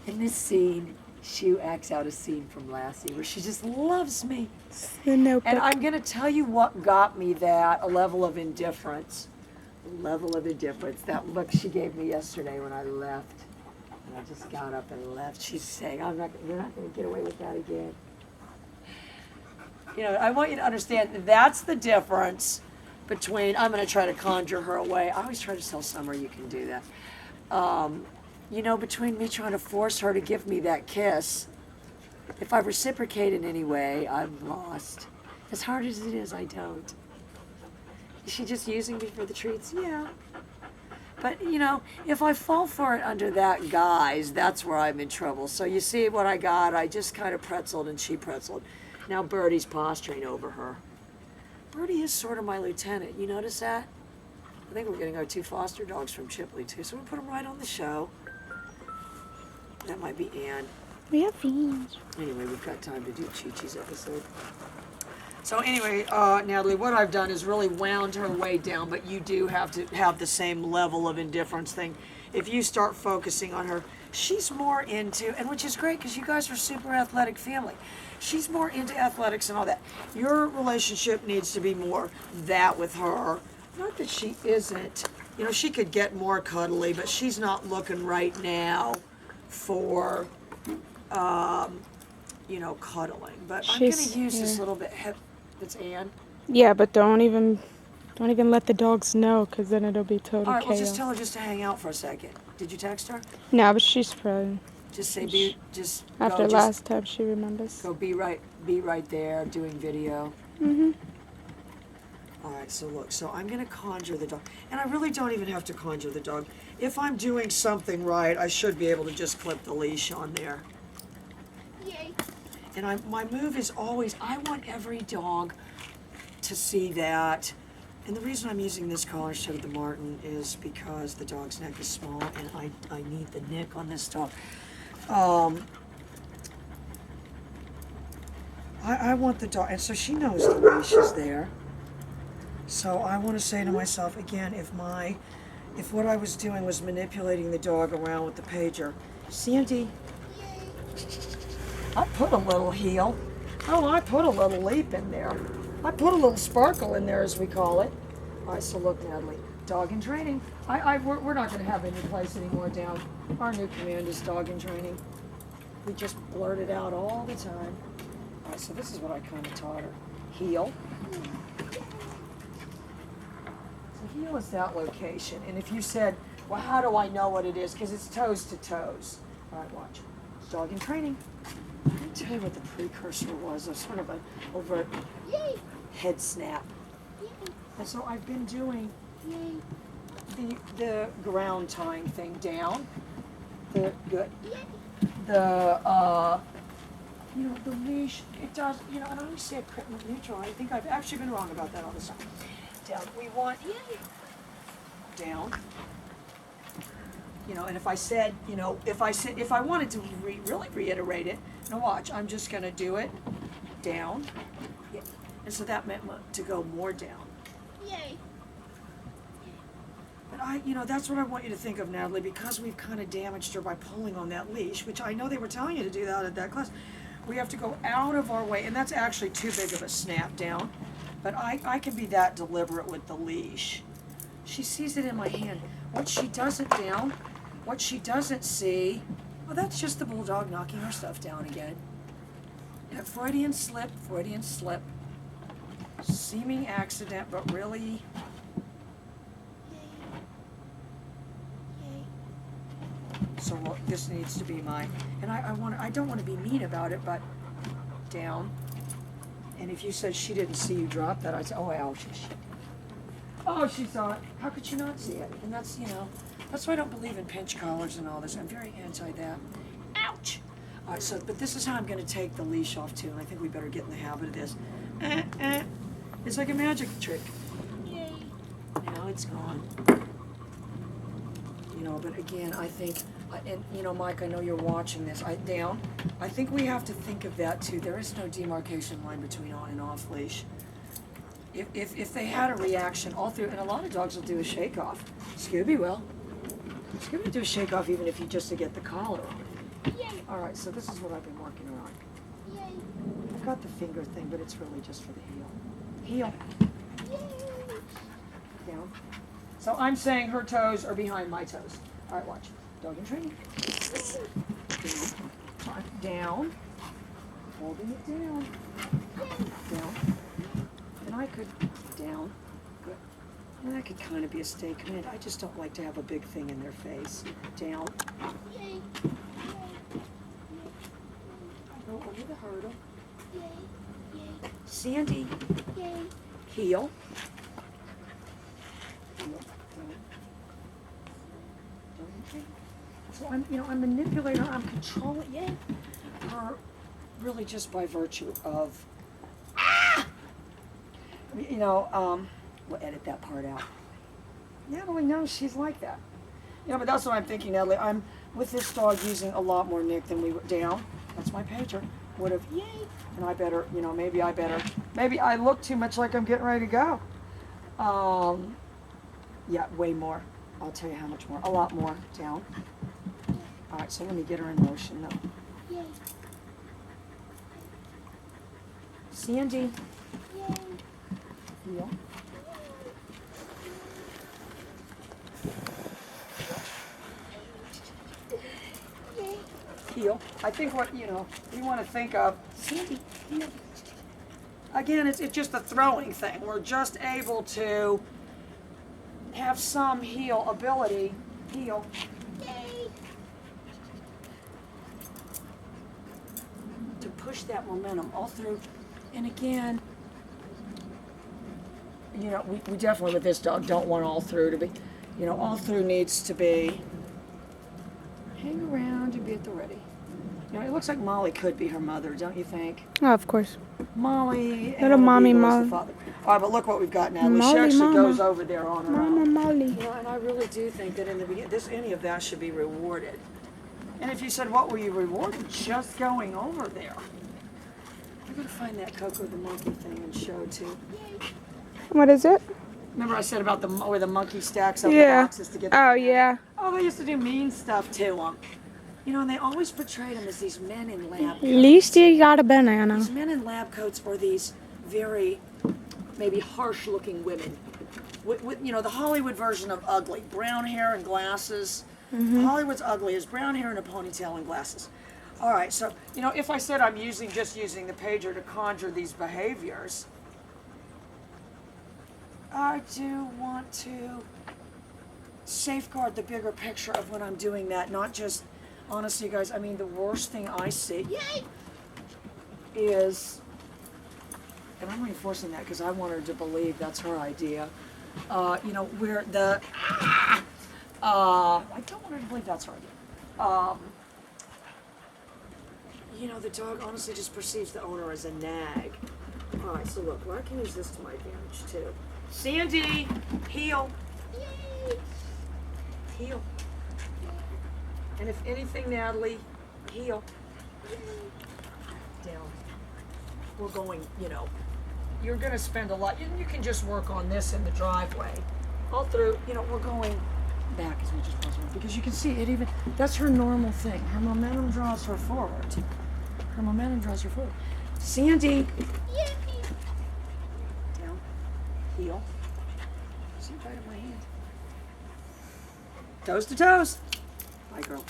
In this scene, she acts out a scene from Lassie where she just loves me. The notebook. And I'm going to tell you what got me that, a level of indifference. A level of indifference. That look she gave me yesterday when I left. And I just got up and left. She's saying, you're not going to get away with that again. You know, I want you to understand that's the difference between, I'm going to try to conjure her away. I always try to tell Summer you can do that. You know, between me trying to force her to give me that kiss, if I reciprocate in any way, I'm lost. As hard as it is, I don't. Is she just using me for the treats? Yeah. But, you know, if I fall for it under that guise, that's where I'm in trouble. So you see what I got? I just kind of pretzeled and she pretzeled. Now Birdie's posturing over her. Birdie is sort of my lieutenant. You notice that? I think we're getting our 2 foster dogs from Chipley, too. So we'll put them right on the show. That might be Ann. We have beans. Anyway, we've got time to do Chi-Chi's episode. So anyway, Natalie, what I've done is really wound her way down, but you do have to have the same level of indifference thing. If you start focusing on her, she's more into, and which is great because you guys are a super athletic family. She's more into athletics and all that. Your relationship needs to be more that with her. Not that she isn't. You know, she could get more cuddly, but she's not looking right now for, you know, cuddling. But I'm going to use this little bit. It's Ann. Yeah, but don't even let the dogs know, because then it'll be total All right, chaos. well, just tell her just to hang out for a second. Did you text her? No, but she's probably... Just say, After last time, she remembers. Go be right there doing video. Mm-hmm. All right, so look, so I'm going to conjure the dog. And I really don't even have to conjure the dog. If I'm doing something right, I should be able to just clip the leash on there. Yay. And my move is always, I want every dog to see that. And the reason I'm using this collar instead of the Martin is because the dog's neck is small and I need the nick on this dog. I want the dog, and so she knows the leash is there. So I want to say to myself, again, if what I was doing was manipulating the dog around with the pager, Sandy, I put a little heel. Oh, I put a little leap in there. I put a little sparkle in there, as we call it. All right, so look, Natalie, dog in training. We're not going to have any place anymore down. Our new command is dog in training. We just blurt it out all the time. All right, so this is what I kind of taught her. Heel. So heel is that location. And if you said, well, how do I know what it is? Because it's toes to toes. All right, watch. It's dog in training. Let me tell you what the precursor was. A sort of an overt head snap. And so I've been doing the ground tying thing down. The leash, it does, you know, and I always say equipment neutral. I think I've actually been wrong about that all this time. Down, we want, down. You know, and if I said, you know, if I wanted to really reiterate it, now watch, I'm just going to do it down. Yeah. And so that meant to go more down. Yay. But you know, that's what I want you to think of, Natalie, because we've kind of damaged her by pulling on that leash, which I know they were telling you to do that at that class. We have to go out of our way, and that's actually too big of a snap down. But I can be that deliberate with the leash. She sees it in my hand. What she doesn't down, what she doesn't see, well, that's just the bulldog knocking her stuff down again. That Freudian slip, seeming accident, but really. So look, this needs to be mine, and I don't want to be mean about it, but down. And if you said she didn't see you drop that, I'd say, oh, wow, she saw it. How could she not see it? And that's, you know, that's why I don't believe in pinch collars and all this. I'm very anti that. Ouch. All right, so, but this is how I'm going to take the leash off too, and I think we better get in the habit of this. It's like a magic trick. Yay. Now it's gone. You know, but again, I think, and you know, Mike, I know you're watching this. Down. I think we have to think of that too. There is no demarcation line between on and off leash. If they had a reaction all through, and a lot of dogs will do a shake off. Scooby will. Scooby will do a shake off even if you just to get the collar on. All right, so this is what I've been working on. Yay. I've got the finger thing, but it's really just for the heel. Heel. Yay. Down. So I'm saying her toes are behind my toes. All right, watch. Dog in training. Down. Holding it down. Down. And I could down. Good. And that could kind of be a stay command. I just don't like to have a big thing in their face. Down. Yay. Go over the hurdle. Yay. Yay. Sandy. Yay. Heel. Heel. Down. So I'm manipulating her, I'm controlling, her really just by virtue of, we'll edit that part out. Natalie knows she's like that. But that's what I'm thinking, Natalie. I'm with this dog using a lot more Nick than we were down. That's my pager. Would have, and I better, maybe I look too much like I'm getting ready to go. Yeah, way more. I'll tell you how much more. A lot more. Down. All right, so let me get her in motion though. Yay. Sandy. Yay. Heel. Yay. Heel. I think what, you want to think of, Sandy, heel. Again, it's just a throwing thing. We're just able to have some heel ability. Heel. Yay. To push that momentum all through. And again, we definitely with this dog don't want all through to be, all through needs to be hang around and be at the ready. It looks like Molly could be her mother, don't you think? Oh, of course. Molly. Little mommy Molly. The father. All right, but look what we've got now. She Molly, actually mama. goes over there on her own. Molly. And I really do think that in the beginning, any of that should be rewarded. And if you said, what were you rewarded? Just going over there. I'm going to find that Coco the monkey thing and show too. What is it? Remember I said about where the monkey stacks up the Yeah. boxes to get Oh, yeah. Oh, they used to do mean stuff to them. And they always portrayed them as these men in lab coats. At least you got a banana. These men in lab coats or these very, maybe harsh-looking women. With the Hollywood version of ugly. Brown hair and glasses. Hollywood's ugly is brown hair and a ponytail and glasses. All right, so, if I said I'm just using the pager to conjure these behaviors, I do want to safeguard the bigger picture of when I'm doing that, not just, honestly, guys, the worst thing I see is, and I'm reinforcing that because I want her to believe that's her idea, where the, I don't want her to believe that's her idea. The dog honestly just perceives the owner as a nag. All right, so look, I can use this to my advantage too. Sandy, heel. Yay. Heel. And if anything, Natalie, heel. Down. We're going, you're going to spend a lot. You can just work on this in the driveway. All through, we're going back as much as possible. Because you can see it even, that's her normal thing. Her momentum draws her forward. Her momentum draws her forward. Sandy. Yay. Down. Heel. See right in my hand. Toes to toes. Bye, girl.